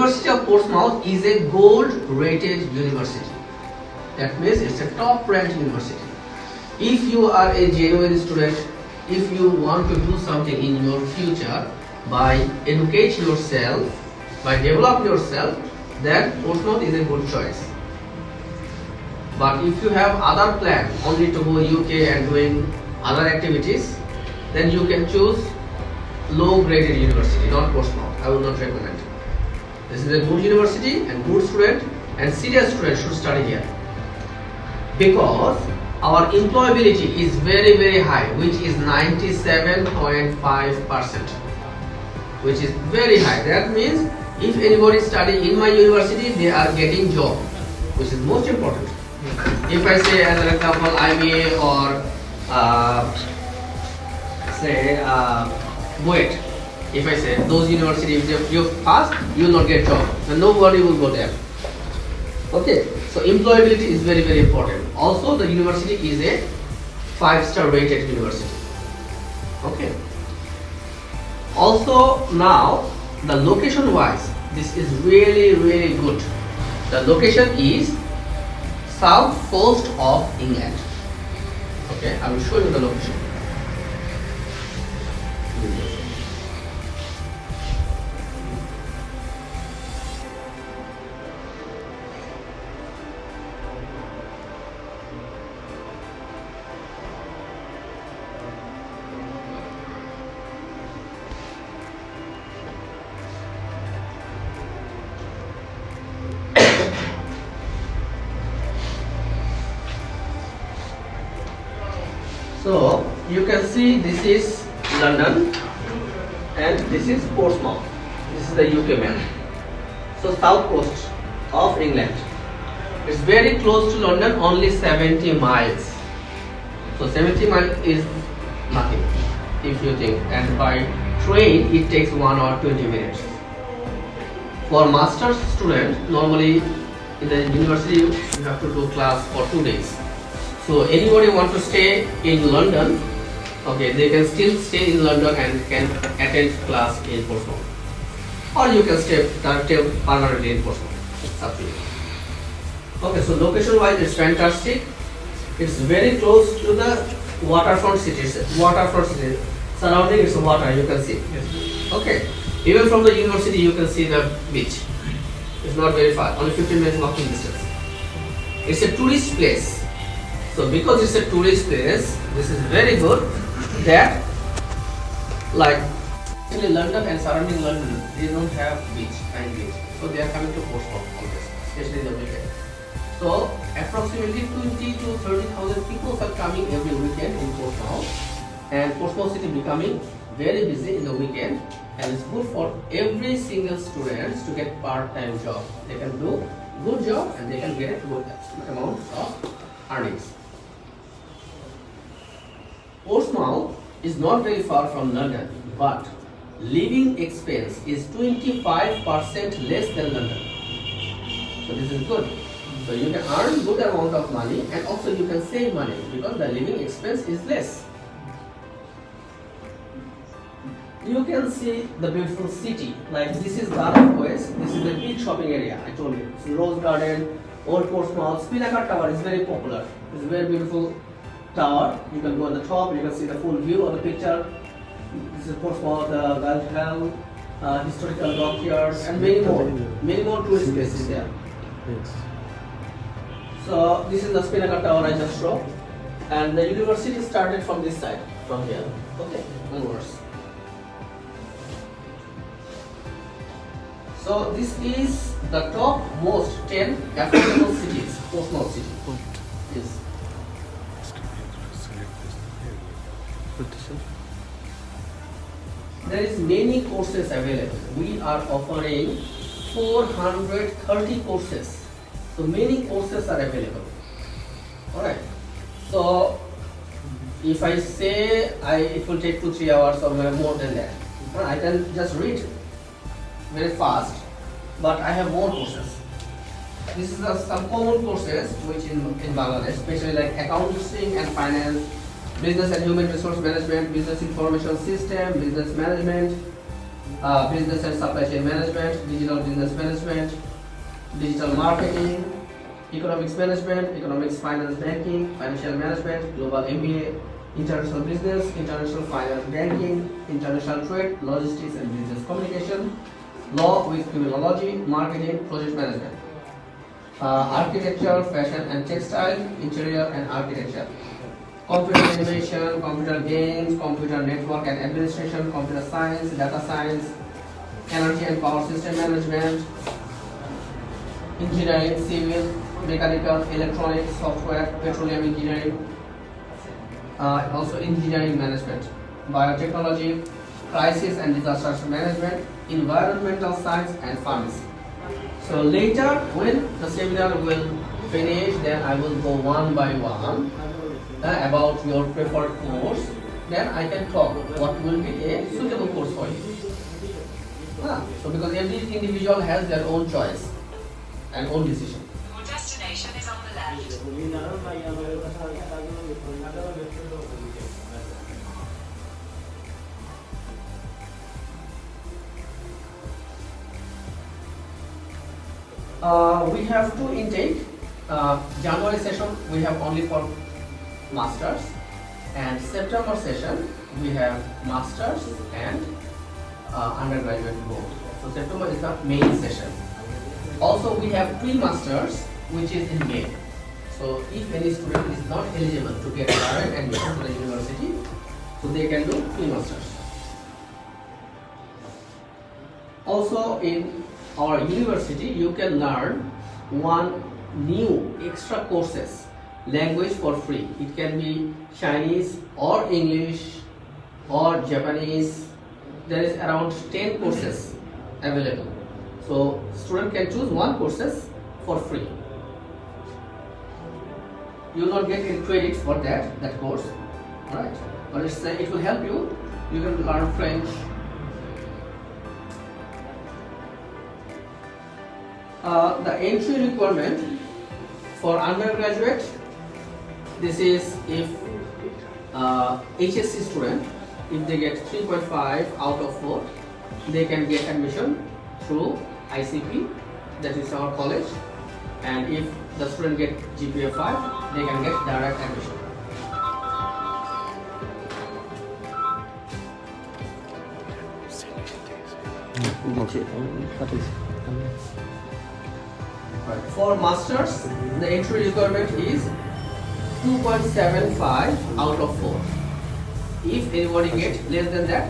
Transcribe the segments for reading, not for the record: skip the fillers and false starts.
University of Portsmouth is a gold-rated university. That means it's a top-ranked university. If you are a genuine student, if you want to do something in your future by educate yourself, by develop yourself, then Portsmouth is a good choice. But if you have other plan only to go UK and doing other activities, then you can choose low-graded university, not Portsmouth. I would not recommend. This is a good university and good student and serious student should study here. Because our employability is very, very high, which is 97.5%, which is very high. That means if anybody study in my university, they are getting job, which is most important. If I say as an example IBA or BUET, if I say those universities, if you pass, you will not get job, then nobody will go there. Okay, so employability is very, very important. Also, the university is a 5-star rated university. Okay. Also, now the location wise, this is really, really good. The location is south coast of England. Okay, I will show you the location. So you can see this is London and this is Portsmouth. This is the UK map. So south coast of England. It's very close to London, only 70 miles. So 70 miles is nothing if you think, and by train it takes 1 hour 20 minutes. For master's student, normally in the university you have to do class for 2 days. So anybody want to stay in London, okay, they can still stay in London and can attend class in Portsmouth. Or you can stay permanently in Portsmouth. It's up to you. Okay, so location wise it's fantastic. It's very close to the waterfront cities. Surrounding is water, you can see. Yes. Okay. Even from the university you can see the beach. It's not very far, only 15 minutes walking distance. It's a tourist place. So because it's a tourist place, this is very good that like actually London and surrounding London, they don't have beach and beach. So they are coming to Portsmouth always, especially the weekend. So approximately 20 to 30,000 people are coming every weekend in Portsmouth, and Portsmouth city becoming very busy in the weekend, and it's good for every single students to get part-time job. They can do good job and they can get a good amount of earnings. Portsmouth is not very far from London, but living expense is 25% less than London. So this is good. So you can earn good amount of money and also you can save money because the living expense is less. You can see the beautiful city. Like this is Garden West. This is the big shopping area. I told you. It's Rose Garden, Old Portsmouth. Spinnaker Tower is very popular. It's a very beautiful tower. You can go on the top. You can see the full view of the picture. This is Portsmouth, Guildhall, historical dockyard, and many more. Many more tourist places there. So this is the Spinnaker Tower I just showed, and the university started from this side, from here. Okay, onwards. So this is the top most 10 affordable cities, Portsmouth city. Yes. There is many courses available. We are offering 430 courses. So many courses are available. Alright. So if I say it will take 2-3 hours or more than that. I can just read very fast, but I have more courses. This is some common courses which in Bangladesh, especially like accounting and finance, business and human resource management, business information system, business management, business and supply chain management, digital business management, digital marketing, economics management, economics finance banking, financial management, global MBA, international business, international finance banking, international trade, logistics and business communication, law with criminology, marketing, project management, architecture, fashion and textile, interior and architecture, computer animation, computer games, computer network and administration, computer science, data science, energy and power system management, engineering, civil, mechanical, electronics, software, petroleum engineering, also engineering management, biotechnology, crisis and disaster management, environmental science and pharmacy. So later when the seminar will finish, then I will go one by one about your preferred course. Then I can talk what will be a suitable course for you. So because every individual has their own choice and own decision. Your destination is on the left. We have two intake. January session we have only for masters, and September session we have masters and undergraduate both. So September is the main session. Also we have pre-masters which is in May. So if any student is not eligible to get direct admission to the university, so they can do pre-masters. Also in our university you can learn one new extra courses language for free. It can be Chinese or English or Japanese. There is around 10 courses available. So student can choose one courses for free. You will not get any credit for that course, right? But it will help you. You can learn French. The entry requirement for undergraduate, this is if HSC student, if they get 3.5 out of 4, they can get admission through ICP, that is our college, and if the student get GPA 5, they can get direct admission. For masters, the entry requirement is 2.75 out of 4. If anybody gets less than that,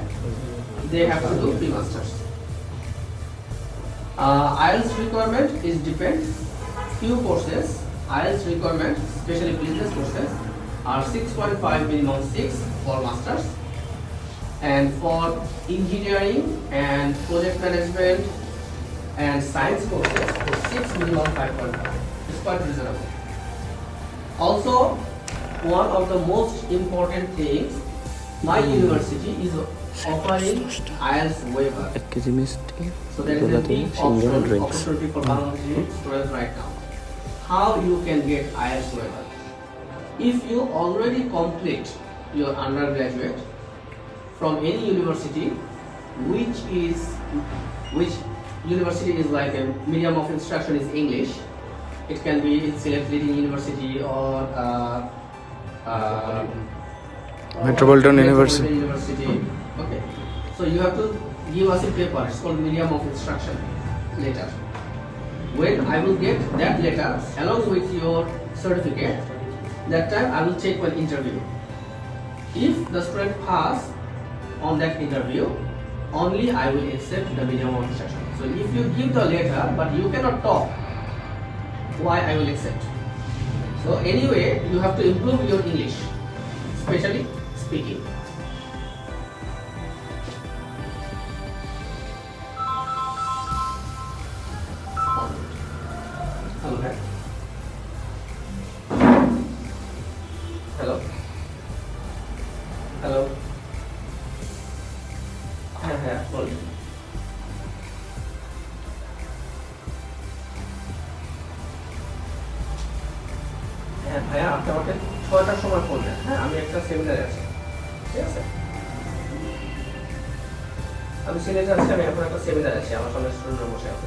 they have to do pre-masters. IELTS requirement is depends. Few courses, IELTS requirement, especially business courses, are 6.5 minimum 6 for masters, and for engineering and project management and science courses, 6 minimum 5.5. It's quite reasonable. Also, one of the most important things, my university is offering IELTS waiver. So there is a big opportunity for Bangladeshi students right now. How you can get IELTS waiver? If you already complete your undergraduate from any university, which university is like a medium of instruction is English. It can be Select Leading University or Metropolitan University. Okay, so you have to give us a paper. It's called medium of instruction letter. When I will get that letter along with your certificate, that time I will take one interview. If the student pass on that interview, only I will accept the medium of instruction. So if you give the letter but you cannot talk, why I will accept? So anyway, you have to improve your English, especially speaking. Hello. Hello. Hello. হ্যাঁ বলুন। হ্যাঁ ভাইয়া, আপনি আমাকে 6টার সময় phone দেন। হ্যাঁ, আমি একটা সেমিনারে আছি। ঠিক আছে? আমি সিলেটে আছি, আমি এখন একটা সেমিনার আছি, আমার সামনে স্টুডেন্টরা বসে আছে।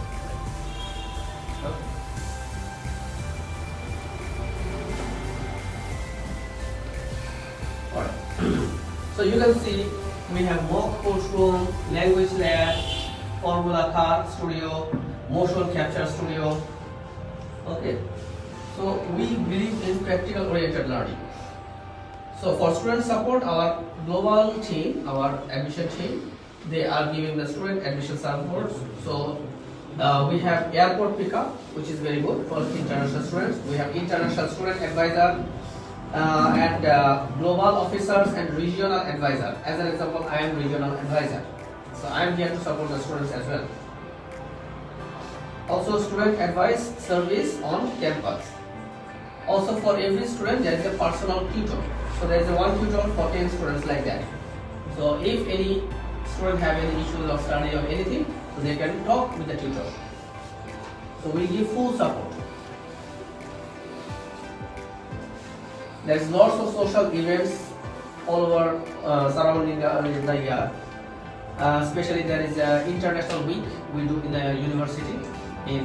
Alright. So you can see we have mock courtroom, language lab, formula card studio, motion capture studio. Okay. So we believe in practical oriented learning. So for student support, our global team, our admission team, they are giving the student admission support. So we have airport pickup, which is very good for international students. We have international student advisor and global officers and regional advisor. As an example, I am regional advisor, so I am here to support the students as well. Also, student advice service on campus. Also, for every student, there is a personal tutor. So there is a one tutor for 10 students like that. So if any student have any issues of study or anything, so they can talk with the tutor. So we give full support. There is lots of social events all over surrounding the year. Especially there is a international week we do in the university in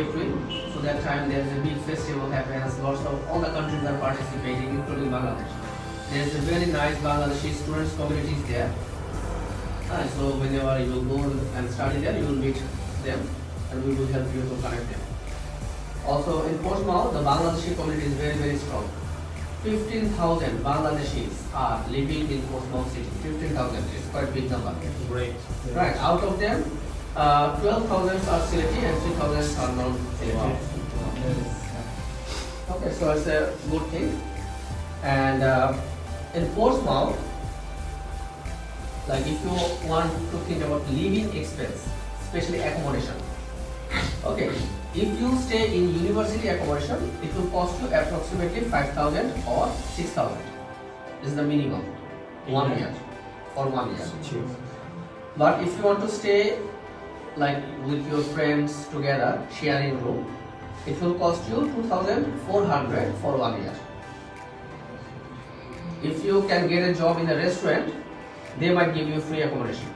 April. So that time there is a big festival happens. Lots of all the countries are participating, including Bangladesh. There is a very nice Bangladeshi students communities there. So whenever you go and study there, you will meet them, and we will help you to connect them. Also in Portsmouth, the Bangladeshi community is very, very strong. 15,000 Bangladeshis are living in Portsmouth city. 15,000 is quite big number. Great. Right. Out of them, 12,000 are Sylheti and 3,000 are non-Sylheti. Okay, so it's a good thing. And in Portsmouth, like if you want to think about living expense, especially accommodation. Okay, if you stay in university accommodation, it will cost you approximately 5,000 or 6,000. This is the minimum. 1 year. For 1 year. But if you want to stay like with your friends together, sharing room, it will cost you 2,400 for 1 year. If you can get a job in a restaurant, they might give you free accommodation.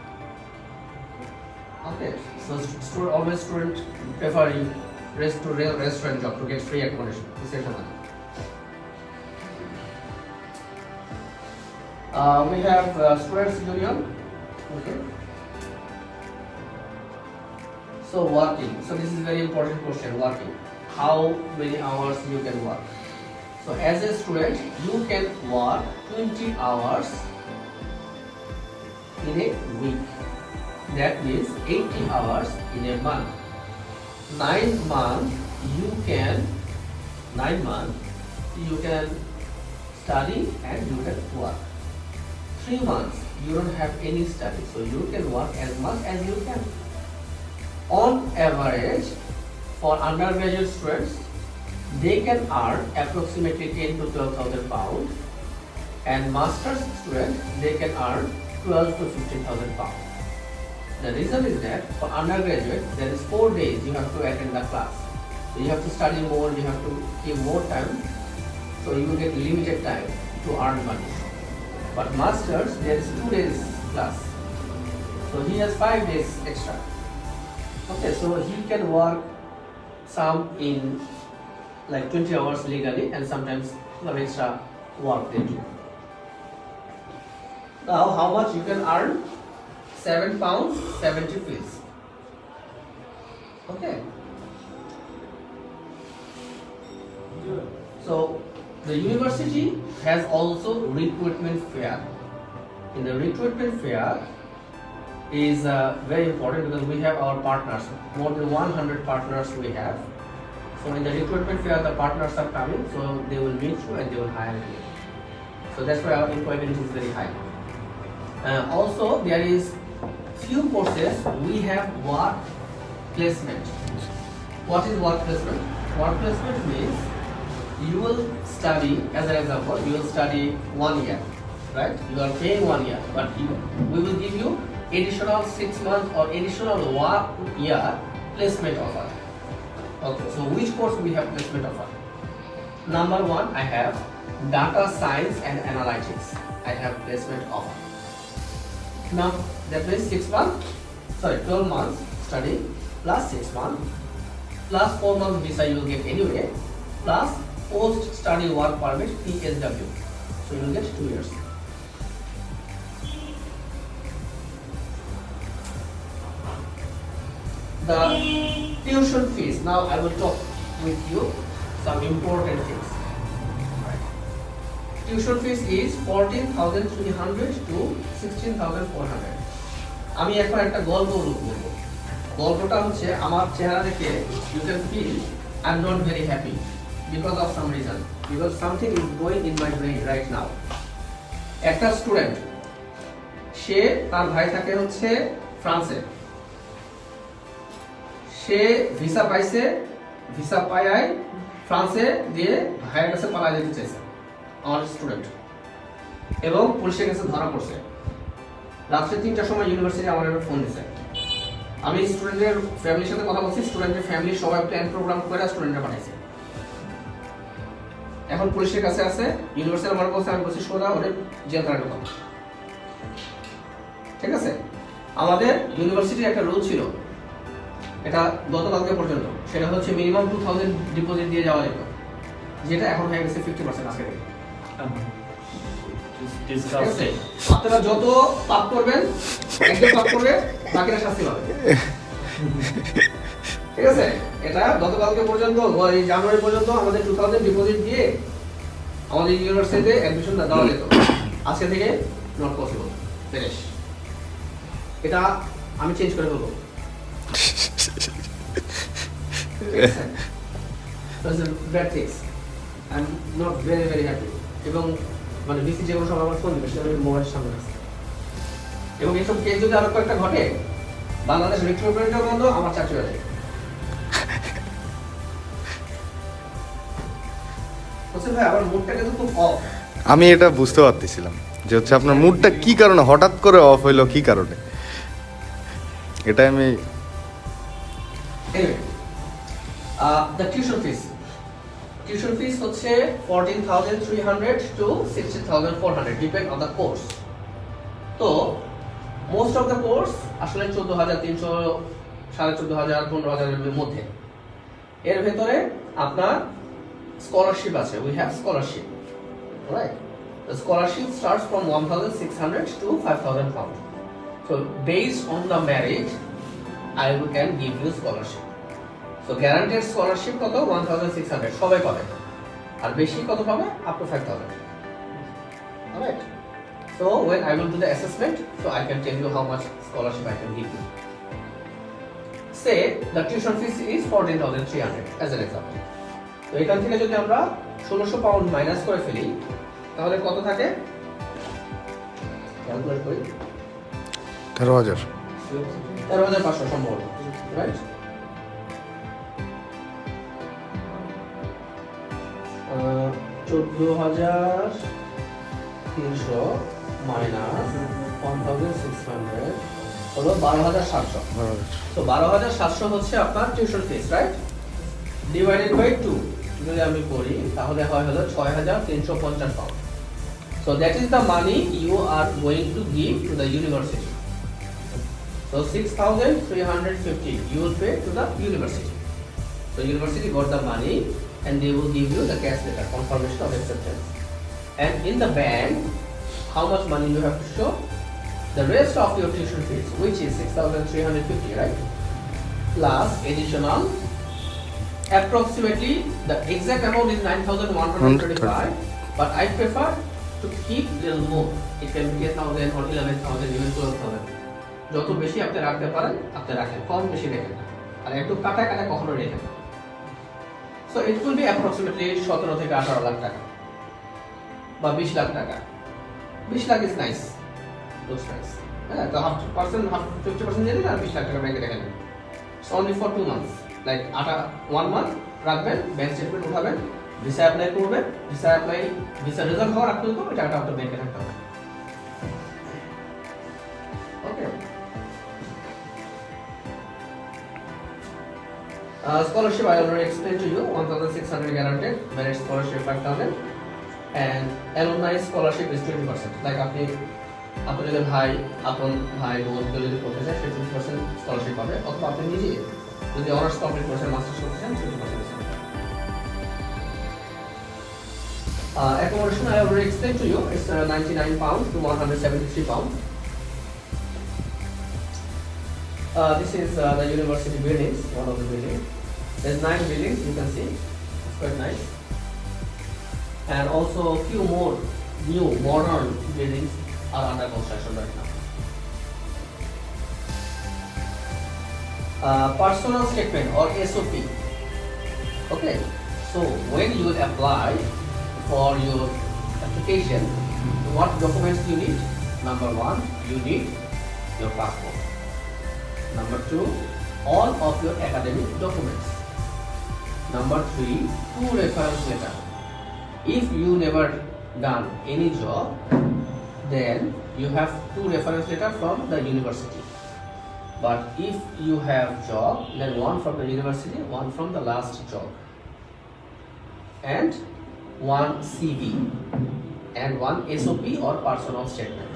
Okay, so always student prefer you restaurant job to get free accommodation to save the money. We have students union. Okay. So working. So this is very important question. Working. How many hours you can work? So as a student, you can work 20 hours in a week. That means 80 hours in a month. 9 months you can study and you can work. 3 months you don't have any study, so you can work as much as you can. On average, for undergraduate students, they can earn approximately 10 to 12,000 pounds, and master's students they can earn 12 to 15,000 pounds. The reason is that for undergraduate, there is 4 days you have to attend the class. So you have to study more, you have to give more time, so you will get limited time to earn money. But masters, there is 2 days class, so he has 5 days extra. Okay, so he can work some in like 20 hours legally, and sometimes some extra work they do. Now, how much you can earn? £7 70p. Okay. So the university has also recruitment fair. In the recruitment fair is very important because we have our partners. More than 100 partners we have. So in the recruitment fair, the partners are coming, so they will meet you and they will hire you. So that's why our employability is very high. Also, there is few courses we have work placement. What is work placement? Work placement means you will study, as an example, you will study 1 year, right? You are paying 1 year, but we will give you additional 6 months or additional 1 year placement offer. Okay, so which course we have placement offer? Number 1, I have data science and analytics. I have placement offer. Now that means 12 months study plus 6 months plus 4 months visa you will get anyway plus post study work permit PSW. So you will get 2 years. The tuition fees. Now I will talk with you some important things. Tuition fees is 14,300 to 16,400. আমি এখন একটা গল্প বলবো। গল্পটা হচ্ছে আমার চেহারা দেখে you can feel I'm not very happy because of some reason, because something is going in my brain right now. একটা স্টুডেন্ট, সে তার ভাই থাকে হচ্ছে ফ্রান্সে, সে ভিসা পাইছে, ভিসা পায় ফ্রান্সে দিয়ে ভাইয়ের কাছে পালা যেতে চাইছে আমার স্টুডেন্ট, এবং পুলিশের কাছে ধরা পড়ছে। রাত্রে 3টার সময় ইউনিভার্সিটি আমার ফোন দিছে। আমি স্টুডেন্টের ফ্যামিলির সাথে কথা বলছি, স্টুডেন্টের ফ্যামিলি সবাই প্ল্যান প্রোগ্রাম করে স্টুডেন্টরা পাঠাইছে। এখন পুলিশের কাছে আছে, ইউনিভার্সিটি আমার বলছে, আমি বলছি সোজা ওদের জেল করার কথা। ঠিক আছে, আমাদের ইউনিভার্সিটির একটা রুল ছিল, এটা গতকালকে পর্যন্ত, সেটা হচ্ছে মিনিমাম 2000 ডিপোজিট দিয়ে যাওয়া যেত, যেটা এখন হয়ে গেছে 50% আজকে থেকে। আপনারা যত পাপ করবেন, একজন পাপ করবে, বাকিরা শাস্তি পাবে। ঠিক আছে, এটা গতকালকে পর্যন্ত, এই জানুয়ারি পর্যন্ত আমাদের 2000 ডিপোজিট দিয়ে আমাদের ইউনিভার্সিটিতে অ্যাডমিশন দেওয়া যেত। আজকে থেকে নট পসিবল, ফিনিশ। এটা আমি চেঞ্জ করে ফেলবো। Bad things, I am not very very happy. এবং মানে বিসি যে কোনো সময় আমার ফোন দিবে, সেটা আমি মোবাইলের সামনে আছে। এবং এইসব কেস যদি আরো কয়েকটা ঘটে, বাংলাদেশ রিক্রুটমেন্টের বন্ধ, আমার চাকরি হয়ে যায়। ভাই আমার মুডটা কিন্তু খুব অফ। আমি এটা বুঝতে পারতেছিলাম যে হচ্ছে আপনার মুডটা কি কারণে হঠাৎ করে অফ হইলো, কি কারণে, এটা আমি Anyway, the tuition fees হচ্ছে 14,300 to 16,400 depend on the course. তো most of the course আসলে 14,300, 14,500, 15,000 এর মধ্যে। এর ভেতরে আপনার স্কলারশিপ আছে, we have scholarship, right? The scholarship starts from 1,600 to 5,000 pounds. So based on the merit, I can give you scholarship. So guaranteed scholarship কত? 1,600 সবাই পাবে, আর বেশি কত পাবে? up to 5,000. Alright. So when I will do the assessment, so I can tell you how much scholarship I can give you. Say the tuition fees is 14,300 as an example. তো এখান থেকে যদি আমরা 1600 পাউন্ড মাইনাস করে ফেলি, তাহলে কত থাকে? ক্যালকুলেট করি। 13,500 সম্ভবত, রাইট? 14,300 মাইনাস 1,600 হলো 12,700। তো 12,700 হচ্ছে আপনার tuition fees, right? Divided by 2 যদি আমি করি, তাহলে হয় হলো 6,350 pound. So that is the money you are going to give to the university. So 6,350 you will pay to the university. So university got the money and they will give you the cash letter, confirmation of acceptance. And in the bank, how much money you have to show? The rest of your tuition fees, which is 6,350, right? Plus additional, approximately the exact amount is 9,125, but I prefer to keep little more. It can be 10,000 or 11,000, even 12,000. যত বেশি আপনি রাখতে পারেন আপনি রাখেন, কম বেশি রেখেন না, আর একটু কাটা কাটা কখনো রেখেন না। So it will be approximately 17 থেকে 18 লাখ টাকা বা 20 লাখ টাকা। 20 lakh is nice, looks nice. হ্যাঁ, তো 50% দিয়ে দিন আর 20 লাখ টাকা ব্যাংকে রেখে নেন। It's only for 2 months, like 1 month রাখবেন, ব্যাংক স্টেটমেন্ট উঠাবেন, ভিসা অ্যাপ্লাই করবেন, ভিসা রেজাল্ট হওয়ার আগ পর্যন্ত ওই টাকাটা আপনার ব্যাংকে রাখতে হবে। ওকে। Scholarship I already explained to you, 1,600 guaranteed, merit scholarship 5,000, and alumni scholarship is 20%. Like আপনি আপনার যদি আপন ভাই বোন কেউ যদি পড়তে চায় সে 20% স্কলারশিপ পাবে, অথবা আপনি নিজে যদি অনার্স কমপ্লিট করছেন, মাস্টার্স করতে চান 20% discount. Accommodation I already explained to you. It's 99 pounds to 173 pounds. This is the university buildings, one of the buildings. There's 9 buildings, you can see. It's quite nice. And also a few more new modern buildings are under construction right now. Personal statement or SOP. Okay, so when you will apply for your application, what documents you need? Number 1, you need your passport. Number 2, all of your academic documents. Number 3, 2 reference letter. If you never done any job, then you have 2 reference letter from the university. But if you have job, then 1 from the university, 1 from the last job, and 1 CV and 1 SOP or personal statement.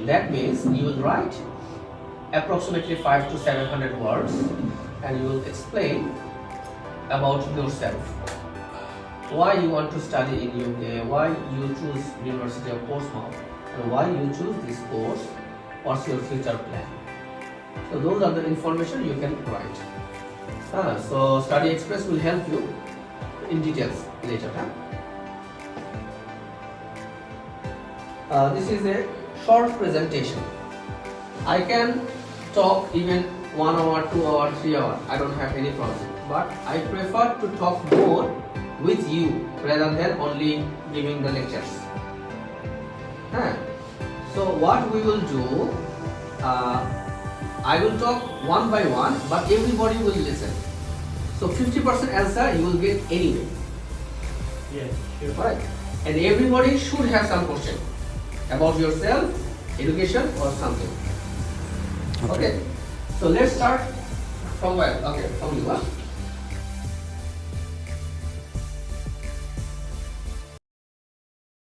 That means you will write approximately 500 to 700 words and you will explain about yourself. Why you want to study in UK, why you choose University of Portsmouth, and why you choose this course, what's your future plan. So those are the information you can write. So Study Express will help you in details later. This is a short presentation. I can talk even 1 hour, 2 hour, 3 hour. I don't have any problem. But I prefer to talk more with you rather than only giving the lectures. So what we will do, I will talk one by one, but everybody will listen. So 50% answer you will get anyway. Yes, sure. Right? And everybody should have some question about yourself, education or something. Okay. So let's start from where? Okay, from you.